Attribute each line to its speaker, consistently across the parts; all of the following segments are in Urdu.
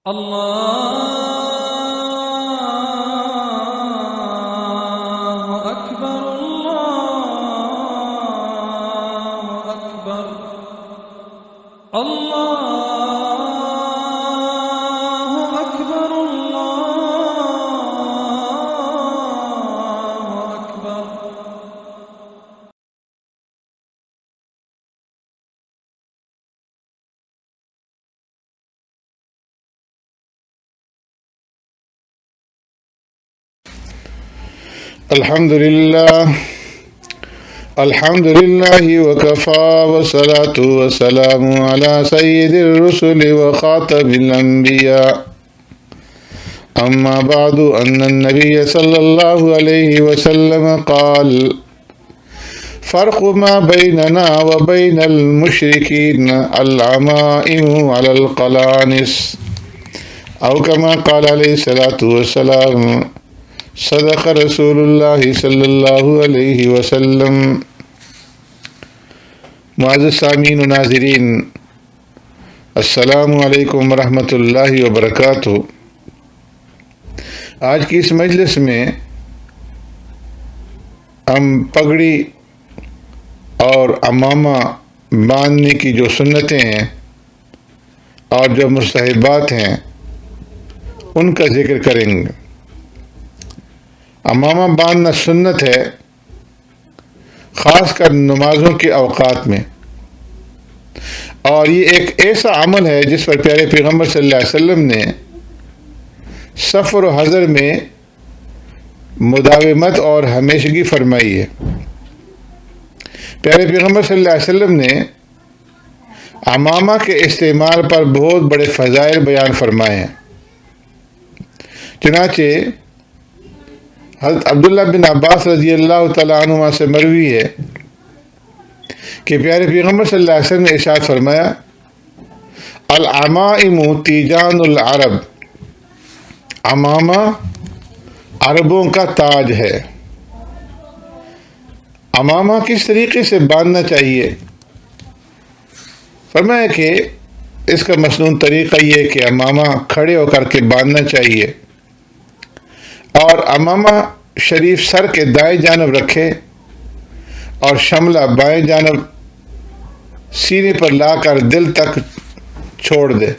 Speaker 1: الله أكبر الله أكبر الله أكبر الله أكبر.
Speaker 2: الحمد لله وكفى والصلاة والسلام على سيد الرسل وخاتم الأنبياء أما بعد أن النبي صلى الله عليه وسلم قال فرق ما بيننا وبين المشركين العمائم على القلانس أو كما قال عليه الصلاة والسلام صدق رسول اللہ صلی اللہ علیہ وسلم. معزز سامعین و ناظرین، السلام علیکم ورحمۃ اللہ وبرکاتہ. آج کی اس مجلس میں ہم پگڑی اور عمامہ باندھنے کی جو سنتیں ہیں اور جو مستحبات ہیں ان کا ذکر کریں گے. عمامہ باندھنا سنت ہے، خاص کر نمازوں کے اوقات میں، اور یہ ایک ایسا عمل ہے جس پر پیارے پیغمبر صلی اللہ علیہ وسلم نے سفر و حضر میں مداومت اور ہمیشگی فرمائی ہے. پیارے پیغمبر صلی اللہ علیہ وسلم نے عمامہ کے استعمال پر بہت بڑے فضائل بیان فرمائے ہیں. چنانچہ حضرت عبداللہ بن عباس رضی اللہ تعالیٰ عنہما سے مروی ہے کہ پیارے پیغمبر صلی اللہ علیہ وسلم نے ارشاد فرمایا، العمائم تیجان العرب، عمامہ عربوں کا تاج ہے. عمامہ کس طریقے سے باندھنا چاہیے؟ فرمایا کہ اس کا مسنون طریقہ یہ کہ عمامہ کھڑے ہو کر کے باندھنا چاہیے اور عمامہ شریف سر کے دائیں جانب رکھے اور شملہ بائیں جانب سینے پر لا کر دل تک چھوڑ دے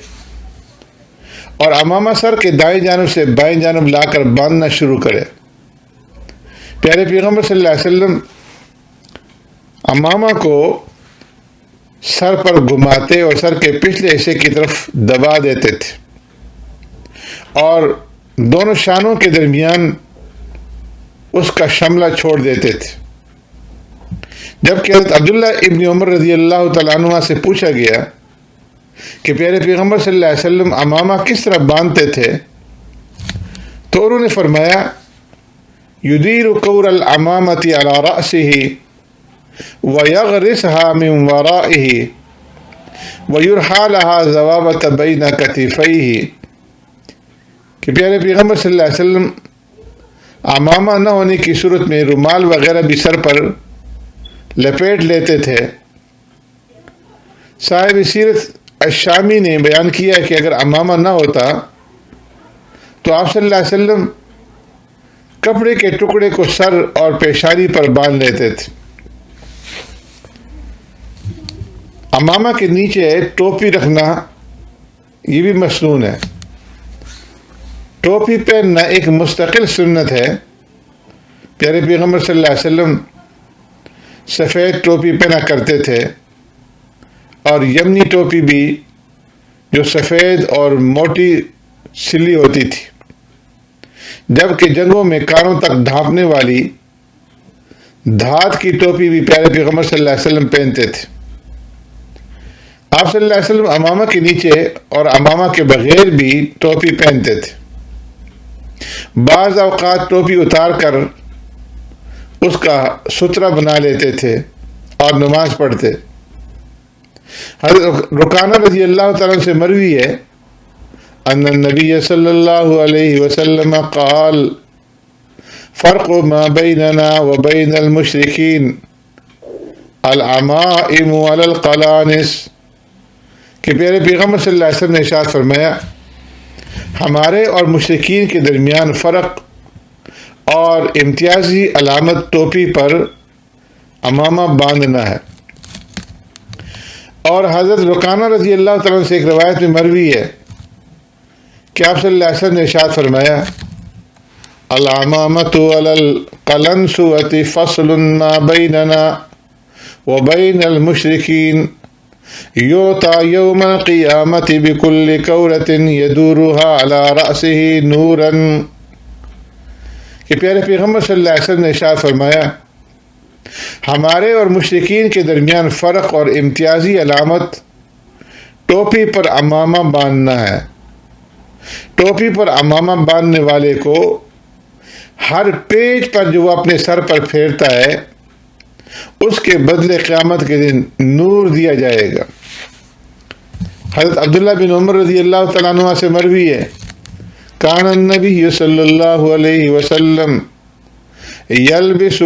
Speaker 2: اور عمامہ سر کے دائیں جانب سے بائیں جانب لا کر باندھنا شروع کرے. پیارے پیغمبر صلی اللہ علیہ وسلم عمامہ کو سر پر گھماتے اور سر کے پچھلے حصے کی طرف دبا دیتے تھے اور دونوں شانوں کے درمیان اس کا شملہ چھوڑ دیتے تھے. جبکہ حضرت عبداللہ ابن عمر رضی اللہ تعالیٰ عنہ سے پوچھا گیا کہ پیارے پیغمبر صلی اللہ علیہ وسلم عمامہ کس طرح باندھتے تھے، تو انہوں نے فرمایا، یدیر قور العمامۃ علی رأسہ ویغرسها من ورائہ ویرحا لها ضوابط بین کتفیہ، کہ پیارے پیغمبر صلی اللہ علیہ وسلم عمامہ نہ ہونے کی صورت میں رومال وغیرہ بھی سر پر لپیٹ لیتے تھے. صاحب سیرت الشامی نے بیان کیا کہ اگر عمامہ نہ ہوتا تو آپ صلی اللہ علیہ وسلم کپڑے کے ٹکڑے کو سر اور پیشانی پر باندھ لیتے تھے. عمامہ کے نیچے ٹوپی رکھنا یہ بھی مسنون ہے. ٹوپی پہننا ایک مستقل سنت ہے. پیارے پیغمبر صلی اللہ علیہ وسلم سفید ٹوپی پہنا کرتے تھے اور یمنی ٹوپی بھی جو سفید اور موٹی سلی ہوتی تھی، جبکہ جنگوں میں کانوں تک ڈھانپنے والی دھات کی ٹوپی بھی پیارے پیغمبر صلی اللہ علیہ وسلم پہنتے تھے. آپ صلی اللہ علیہ وسلم عمامہ کے نیچے اور عمامہ کے بغیر بھی ٹوپی پہنتے تھے. بعض اوقات ٹوپی اتار کر اس کا سترہ بنا لیتے تھے اور نماز پڑھتے. حضرت رکانہ رضی اللہ تعالیٰ سے مروی ہے ان النبی صلی اللہ علیہ وسلم قال فرق ما بیننا وبین المشرکین العمائم علی القلانس، کہ پیارے پیغمبر صلی اللہ علیہ وسلم نے ارشاد فرمایا ہمارے اور مشرکین کے درمیان فرق اور امتیازی علامت ٹوپی پر امامہ باندھنا ہے۔ اور حضرت رکانہ رضی اللہ تعالیٰ عنہ سے ایک روایت میں مروی ہے کہ آپ صلی اللہ علیہ وسلم نے ارشاد فرمایا: العمامۃ علی القلنسوۃ فصل ما بیننا وبین المشرکین یؤتی یوم القیامۃ بکل کورۃ یدورها علی رأسہ نورا، کہ پیارے پیغمبر صلی اللہ علیہ وسلم نے ارشاد فرمایا ہمارے اور مشرکین کے درمیان فرق اور امتیازی علامت ٹوپی پر امامہ باندھنا ہے۔ ٹوپی پر امامہ باندھنے والے کو ہر پیچ پر جو وہ اپنے سر پر پھیرتا ہے اس کے بدلے قیامت کے دن نور دیا جائے گا۔ حضرت عبداللہ بن عمر رضی اللہ تعالیٰ عنہ سے مروی ہے کان النبی صلی اللہ علیہ وسلم یلبس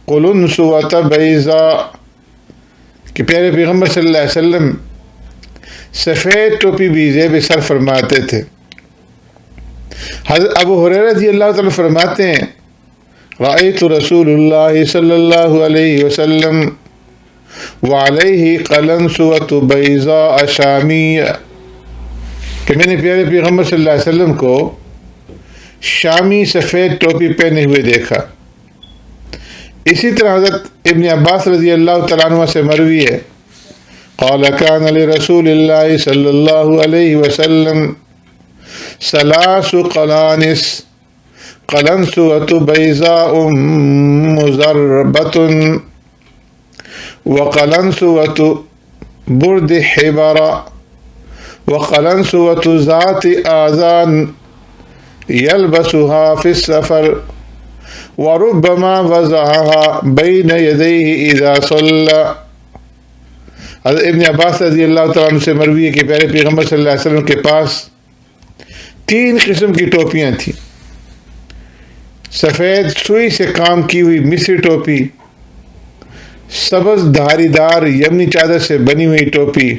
Speaker 2: قلنسوۃ بیضاء، کہ پیارے پیغمبر صلی اللہ علیہ وسلم سفید ٹوپی بھی زیب سر فرماتے تھے۔ حضرت ابو ہریرہ رضی اللہ تعالیٰ فرماتے ہیں رأیت رسول اللہ صلی اللہ علیہ وسلم وعلیہ قلنسوۃ بیضاء شامیہ، کہ میں نے پیارے پیغمبر صلی اللہ علیہ وسلم کو شامی سفید ٹوپی پہنے ہوئے دیکھا۔ اسی طرح حضرت ابن عباس رضی اللہ تعالیٰ عنہ سے مروی ہے قال کان لرسول اللہ صلی اللہ علیہ وسلم ثلاث قلانس قلنسوۃ بیضاء مزربۃ وقلنسوۃ برد حبرا وقلنسوۃ ذات آذان یلبسها فی السفر وربما وضعها بین یدیہ اذا صلی۔ حضرت ابن عباس رضی اللہ تعالیٰ عنہ سے مروی ہے کہ پیارے پیغمبر صلی اللہ علیہ وسلم کے پاس 3 قسم کی ٹوپیاں تھیں: سفید سوئی سے کام کی ہوئی مصری ٹوپی، سبز دھاری دار یمنی چادر سے بنی ہوئی ٹوپی،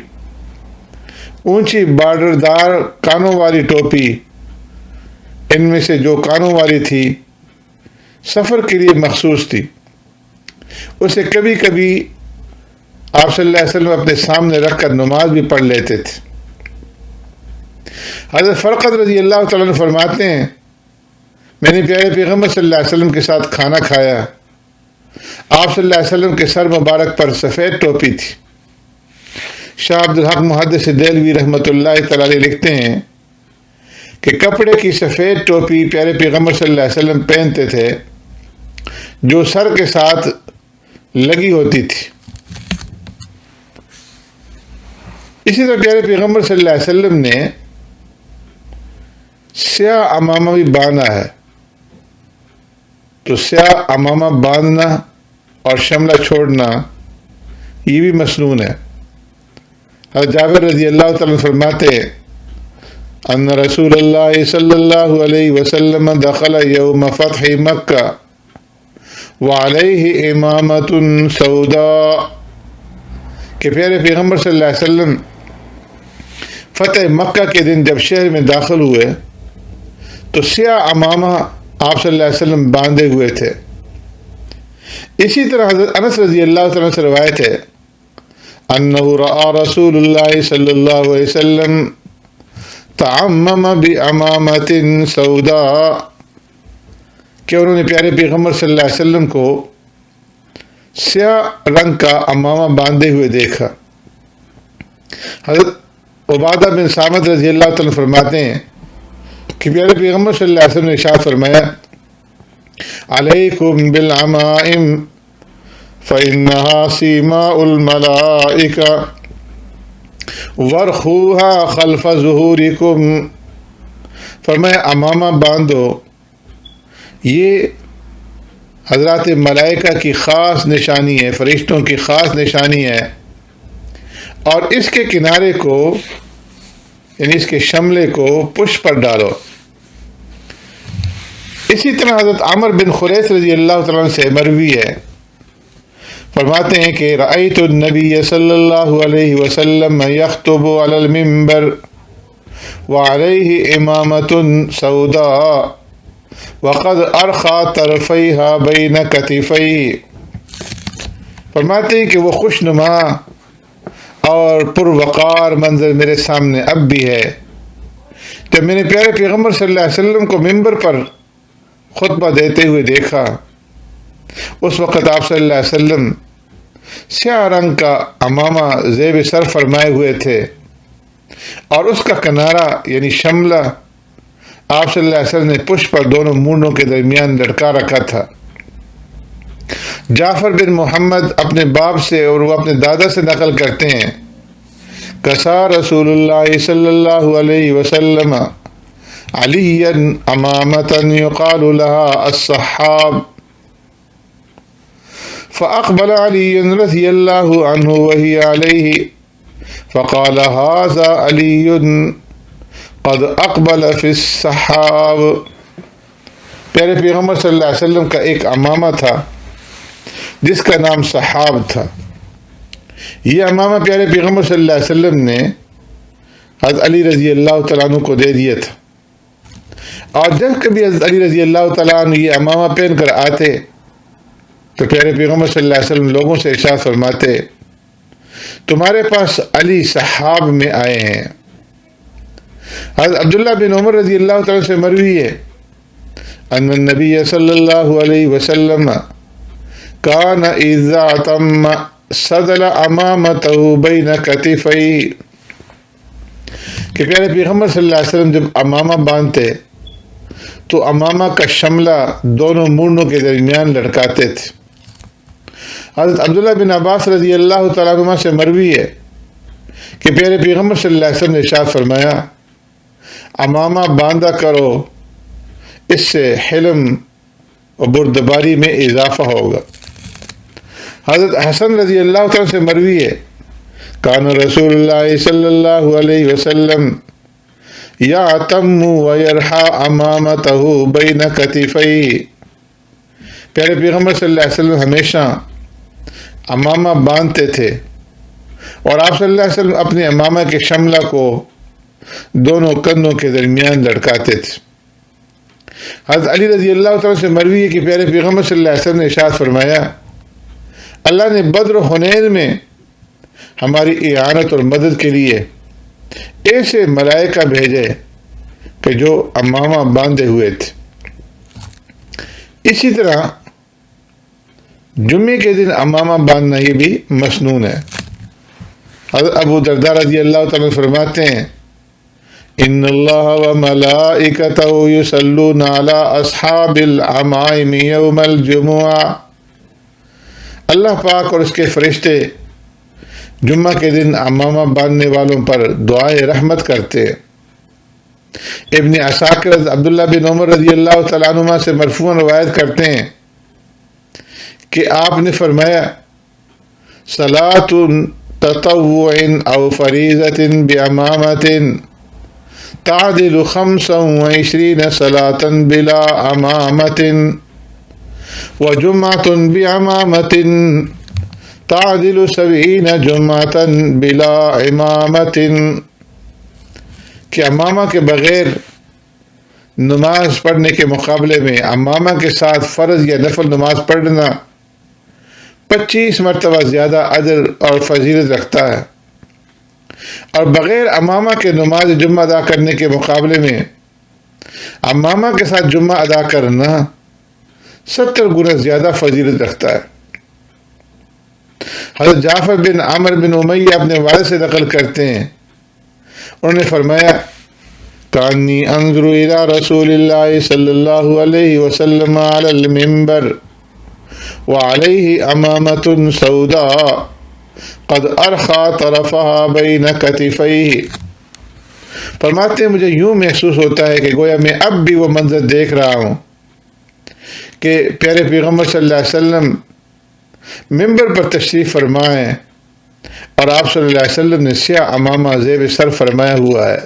Speaker 2: اونچی بارڈر دار کانوں والی ٹوپی۔ ان میں سے جو کانوں والی تھی سفر کے لیے مخصوص تھی، اسے کبھی کبھی آپ صلی اللہ علیہ وسلم اپنے سامنے رکھ کر نماز بھی پڑھ لیتے تھے۔ حضرت فرقد رضی اللہ تعالیٰ عنہ فرماتے ہیں میں نے پیارے پیغمبر صلی اللہ علیہ وسلم کے ساتھ کھانا کھایا، آپ صلی اللہ علیہ وسلم کے سر مبارک پر سفید ٹوپی تھی۔ شاہ عبدالحق محدث دہلوی رحمۃ اللہ تعالیٰ علیہ لکھتے ہیں کہ کپڑے کی سفید ٹوپی پیارے پیغمبر صلی اللہ علیہ وسلم پہنتے تھے جو سر کے ساتھ لگی ہوتی تھی۔ اسی طرح پیارے پیغمبر صلی اللہ علیہ وسلم نے سیاہ امامہ بھی باندھا ہے، تو سیاہ امامہ باندھنا اور شملہ چھوڑنا یہ بھی مسنون ہے۔ حضرت جابر رضی اللہ تعالیٰ فرماتے ہیں ان رسول اللہ صلی اللہ علیہ وسلم دخل یوم فتح مکہ وعلیہ امامۃ سوداء، کہ پیارے پیغمبر صلی اللہ علیہ وسلم فتح مکہ کے دن جب شہر میں داخل ہوئے تو سیاہ امامہ آپ صلی اللہ علیہ وسلم باندھے ہوئے تھے۔ اسی طرح حضرت انس رضی اللہ تعالیٰ سے روایت ہے انہ رأى رسول اللہ صلی اللہ علیہ وسلم تعمم بعمامۃ سوداء، کہ انہوں نے پیارے پیغمبر صلی اللہ علیہ وسلم کو سیاہ رنگ کا امامہ باندھے ہوئے دیکھا۔ حضرت عبادہ بن صامت رضی اللہ تعالیٰ فرماتے ہیں کہ پیارے پیغمبر صلی اللہ علیہ وسلم نے ارشاد فرمایا علیکم بالعمائم فإنها سیماء الملائکہ ورخوها خلف ظہورکم، فرمایا امامہ باندھو، یہ حضرات ملائکہ کی خاص نشانی ہے، فرشتوں کی خاص نشانی ہے، اور اس کے کنارے کو یعنی اس کے شملے کو پشت پر ڈالو۔ اسی طرح حضرت عامر بن خریس رضی اللہ تعالیٰ عنہ سے مروی ہے، فرماتے ہیں کہ رأیت النبی صلی اللہ علیہ وسلم یخطب علی المنبر وعلیہ امامۃ سوداء وقد ارخا طرفیہا بین کتفیہ. فرماتے ہیں کہ وہ خوش نما اور پروقار منظر میرے سامنے اب بھی ہے. جب میں نے پیارے پیغمبر صلی اللہ علیہ وسلم کو ممبر پر خطبہ دیتے ہوئے دیکھا، اس وقت آپ صلی اللہ علیہ وسلم سیاہ رنگ کا عمامہ زیب سر فرمائے ہوئے تھے اور اس کا کنارہ یعنی شملہ آپ صلی اللہ علیہ وسلم نے پشت پر دونوں مونڈوں کے درمیان لٹکا رکھا تھا. جعفر بن محمد اپنے باپ سے اور وہ اپنے دادا سے نقل کرتے ہیں، کسا رسول اللہ صلی اللہ علیہ وسلم علی امامۃ یقال لها الصحاب فاقبل علی رضی اللہ عنہ وہی علیہ فقال هذا علی قد اقبل فی الصحاب. پیارے پیغمبر صلی اللہ علیہ وسلم کا ایک امامہ تھا جس کا نام صحاب تھا. یہ امامہ پیارے پیغمبر صلی اللہ علیہ وسلم نے حضرت علی رضی اللہ تعالیٰ عنہ کو دے دیا تھا، اور جب کبھی حضرت علی رضی اللہ تعالیٰ عنہ یہ امامہ پہن کر آتے تو پیارے پیغمبر صلی اللہ علیہ وسلم لوگوں سے ارشاد فرماتے، تمہارے پاس علی صحاب میں آئے ہیں. حضرت عبداللہ بن عمر رضی اللہ تعالیٰ سے مروی ہے ان النبی صلی اللہ علیہ وسلم کان اذا تم سدل امامتہ بین کتفیہ، کہ پیارے پیغمبر صلی اللہ علیہ وسلم جب امامہ باندھتے تو امامہ کا شملہ دونوں مونڈوں کے درمیان لٹکاتے تھے. حضرت عبداللہ بن عباس رضی اللہ تعالیٰ عنہ سے مروی ہے کہ پیارے پیغمبر صلی اللہ علیہ وسلم نے ارشاد فرمایا، امامہ باندھا کرو، اس سے حلم اور بردباری میں اضافہ ہوگا. حضرت حسن رضی اللہ تعالیٰ سے مروی ہے، کان رسول اللہ صلی اللہ علیہ وسلم یعتم ویرحا امامتہ بین کتفیہ. پیارے پیغمبر صلی اللہ علیہ وسلم ہمیشہ امامہ باندھتے تھے اور آپ صلی اللہ علیہ وسلم اپنے امامہ کے شملہ کو دونوں کندھوں کے درمیان لٹکاتے تھے. حضرت علی رضی اللہ تعالیٰ سے مروی ہے کہ پیارے پیغمبر صلی اللہ علیہ وسلم نے ارشاد فرمایا، اللہ نے بدر و حنین میں ہماری اعانت اور مدد کے لیے ایسے ملائکہ بھیجے کہ جو امامہ باندھے ہوئے تھے. اسی طرح جمعے کے دن امامہ باندھنا یہ بھی مسنون ہے. حضرت ابو درداء رضی اللہ تعالیٰ فرماتے ہیں، ان اللہ و ملائکتہ یصلون علی اصحاب العمائم یوم الجمعہ. اللہ پاک اور اس کے فرشتے جمعہ کے دن امامہ باندھنے والوں پر دعائے رحمت کرتے. ابن عساکر عبداللہ بن عمر رضی اللہ تعالیٰ عنہ سے مرفوعاً روایت کرتے ہیں کہ آپ نے فرمایا، صلاۃ تطوع او فریضۃ بامامۃ تعدل 25 صلاۃ بلا امامۃ وجمعۃ بعمامۃ تعدل 70 جمعۃ بلا امامۃ. کہ امامہ کے بغیر نماز پڑھنے کے مقابلے میں امامہ کے ساتھ فرض یا نفل نماز پڑھنا 25 مرتبہ زیادہ اجر اور فضیلت رکھتا ہے، اور بغیر امامہ کے نماز جمعہ ادا کرنے کے مقابلے میں امامہ کے ساتھ جمعہ ادا کرنا 70 گنا زیادہ فضیلت رکھتا ہے. حضرت جعفر بن عامر بن امیہ اپنے والد سے نقل کرتے ہیں، انہوں نے فرمایا، کانی انظر الی رسول اللہ صلی اللہ علیہ وسلم علی المنبر وعلیہ امامۃ سوداء قد ارخا طرفہا بین کتفیہ. فرماتے ہیں مجھے یوں محسوس ہوتا ہے کہ گویا میں اب بھی وہ منظر دیکھ رہا ہوں کہ پیارے پیغمبر صلی اللہ علیہ وسلم منبر پر تشریف فرمائیں اور آپ صلی اللہ علیہ وسلم نے سیاہ امامہ زیب سر فرمایا ہوا ہے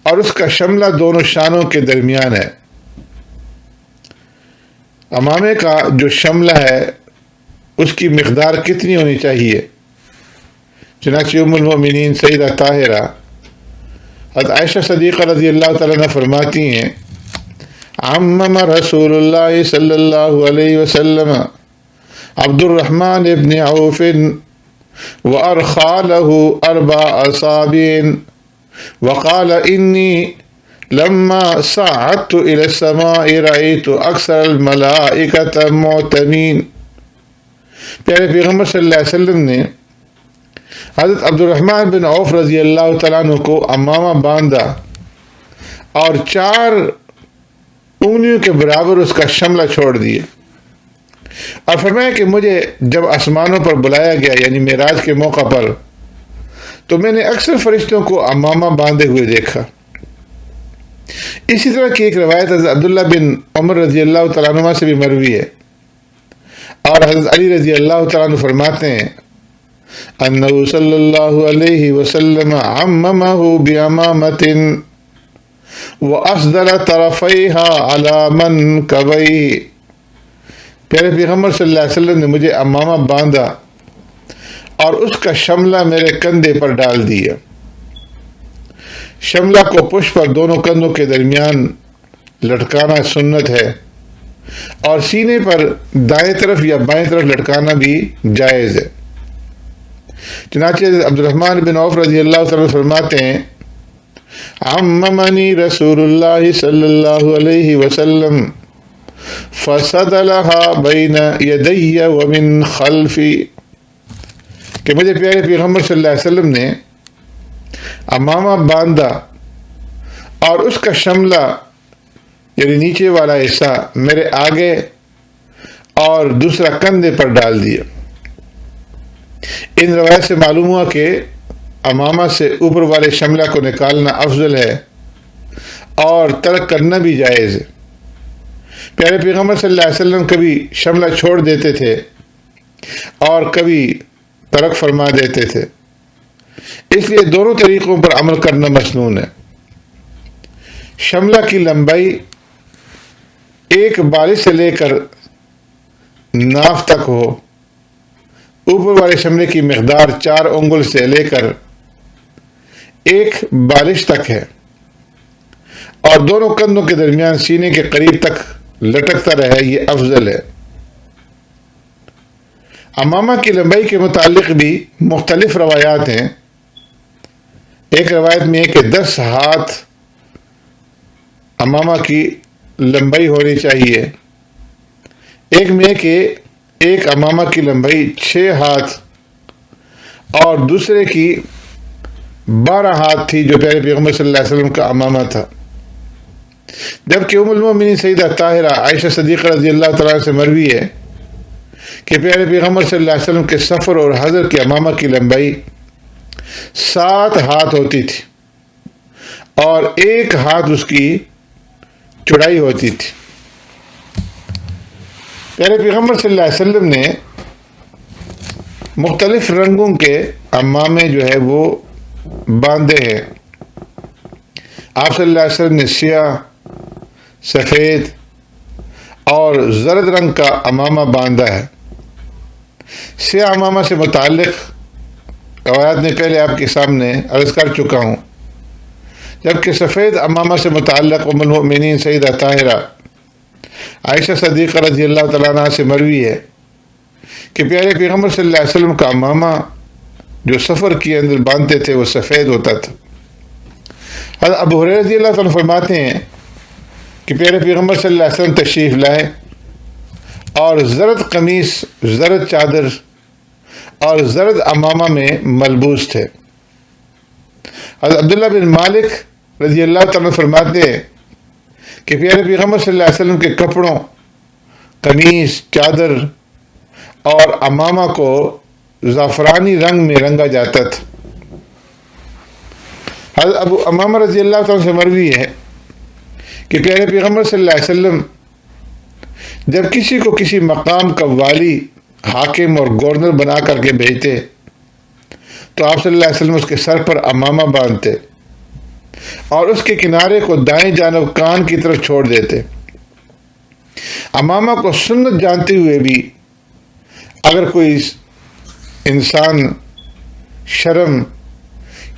Speaker 2: اور اس کا شملہ دونوں شانوں کے درمیان ہے. امامے کا جو شملہ ہے اس کی مقدار کتنی ہونی چاہیے؟ چنانچہ ام المؤمنین سیدہ طاہرہ حضرت عائشہ صدیقہ رضی اللہ تعالیٰ عنہ فرماتی ہیں عمم رسول اللہ صلی اللہ علیہ وسلم عبد الرحمن ابن عوف وارخى له 4 أصابع وقال إني لما صعدت إلى السماء رأيت أكثر الملائكة معتمين۔ پیارے پیغمبر صلی اللہ علیہ وسلم نے حضرت عبد الرحمن بن عوف رضی اللہ تعالیٰ عنہ کو امامہ باندھا اور 4 انگلیوں کے برابر اس کا شملہ چھوڑ دیا، اور فرمایا کہ مجھے جب آسمانوں پر بلایا گیا یعنی معراج کے موقع پر تو میں نے اکثر فرشتوں کو امامہ باندھے ہوئے دیکھا۔ اسی طرح کی ایک روایت حضرت عبداللہ بن عمر رضی اللہ تعالیٰ عنہ سے بھی مروی ہے، اور حضرت علی رضی اللہ تعالیٰ عنہ فرماتے ہیں انہ صلی اللہ علیہ وسلم عممہ بعمامۃ واسدل طرفیها علی منکبیہ۔ پیارے پیغمبر صلی اللہ علیہ وسلم نے مجھے امامہ باندھا اور اس کا شملہ میرے کندھے پر ڈال دیا۔ شملہ کو پشت پر دونوں کندھوں کے درمیان لٹکانا سنت ہے، اور سینے پر دائیں طرف یا بائیں طرف لٹکانا بھی جائز ہے۔ چنانچہ عبد الرحمن بن عوف رضی اللہ تعالیٰ فرماتے ہیں عممنی رسول اللہ صلی اللہ علیہ وسلم فسدلها بین یدی ومن خلفی، کہ مجھے پیارے پیغمبر صلی اللہ علیہ وسلم نے امامہ باندھا اور اس کا شملہ یعنی نیچے والا حصہ میرے آگے اور دوسرا کندھے پر ڈال دیا۔ ان روایت سے معلوم ہوا کہ امامہ سے اوپر والے شملہ کو نکالنا افضل ہے اور ترک کرنا بھی جائز ہے۔ پیارے پیغمبر صلی اللہ علیہ وسلم کبھی شملہ چھوڑ دیتے تھے اور کبھی ترک فرما دیتے تھے، اس لیے دونوں طریقوں پر عمل کرنا مسنون ہے۔ شملہ کی لمبائی ایک بالش سے لے کر ناف تک ہو، اوپر والے شملے کی مقدار 4 انگل سے لے کر 1 بالش تک ہے، اور دونوں کندھوں کے درمیان سینے کے قریب تک لٹکتا رہے، یہ افضل ہے۔ امامہ کی لمبائی کے متعلق بھی مختلف روایات ہیں۔ ایک روایت میں ہے کہ 10 ہاتھ امامہ کی لمبائی ہونی چاہیے، ایک میں کہ ایک امامہ کی لمبائی 6 ہاتھ اور دوسرے کی 12 ہاتھ تھی جو پیارے پیغمبر صلی اللہ علیہ وسلم کا امامہ تھا، جبکہ ام المومنین سیدہ طاہرہ عائشہ صدیقہ رضی اللہ تعالیٰ سے مروی ہے کہ پیارے پیغمبر صلی اللہ علیہ وسلم کے سفر اور حضر کے امامہ کی لمبائی 7 ہاتھ ہوتی تھی اور 1 ہاتھ اس کی چوڑائی ہوتی تھی۔ پیارے پیغمبر صلی اللہ علیہ وسلم نے مختلف رنگوں کے امامے جو ہے وہ باندھے ہیں۔ آپ صلی اللہ علیہ وسلم نے سیاہ، سفید اور زرد رنگ کا امامہ باندھا ہے۔ سیاہ امامہ سے متعلق روایات میں پہلے آپ کے سامنے عرض کر چکا ہوں، جبکہ سفید امامہ سے متعلق ام المؤمنین سیدہ طاہرہ عائشہ صدیقہ رضی اللہ تعالیٰ عنہ سے مروی ہے کہ پیارے پیغمبر صلی اللہ علیہ وسلم کا امامہ جو سفر کے اندر باندھتے تھے وہ سفید ہوتا تھا۔ حضرت ابو ہریرہ رضی اللہ تعالیٰ فرماتے ہیں کہ پیارے پیغمبر صلی اللہ علیہ وسلم تشریف لائے اور زرد قمیص، زرد چادر اور زرد امامہ میں ملبوس تھے۔ حضرت عبداللہ بن مالک رضی اللہ تعالیٰ فرماتے ہیں کہ پیارے پیغمبر صلی اللہ علیہ وسلم کے کپڑوں، قمیص، چادر اور امامہ کو زعفرانی رنگ میں رنگا جاتا تھا۔ حضرت ابو امامہ رضی اللہ تعالیٰ سے مروی ہے کہ پیارے پیغمبر صلی اللہ علیہ وسلم جب کسی کو کسی مقام کا والی، حاکم اور گورنر بنا کر کے بھیجتے تو آپ صلی اللہ علیہ وسلم اس کے سر پر امامہ باندھتے اور اس کے کنارے کو دائیں جانب کان کی طرف چھوڑ دیتے۔ امامہ کو سنت جانتے ہوئے بھی اگر کوئی انسان شرم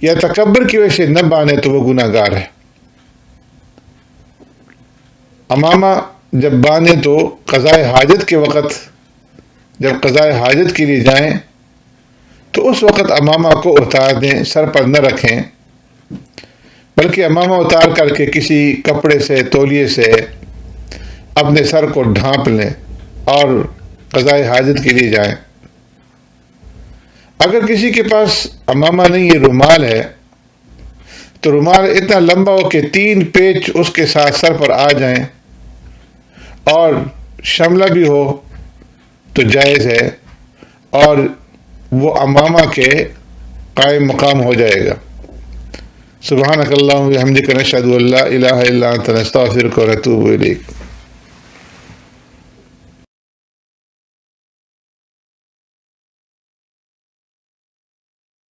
Speaker 2: یا تکبر کی وجہ سے نہ باندھے تو وہ گناہ گار ہے۔ امامہ جب باندھیں تو قضاء حاجت کے وقت، جب قضاء حاجت کے لیے جائیں تو اس وقت امامہ کو اتار دیں، سر پر نہ رکھیں، بلکہ امامہ اتار کر کے کسی کپڑے سے، تولیے سے اپنے سر کو ڈھانپ لیں اور قضاء حاجت کے لیے جائیں۔ اگر کسی کے پاس امامہ نہیں ہے، رومال ہے، تو رومال اتنا لمبا ہو کہ 3 پیچ اس کے ساتھ سر پر آ جائیں اور شملہ بھی ہو تو جائز ہے، اور وہ امامہ کے قائم مقام ہو جائے گا۔ سبحانک اللہم و بحمدک، نشہد ان لا الہ الا انت، نستغفرک و نتوب الیک۔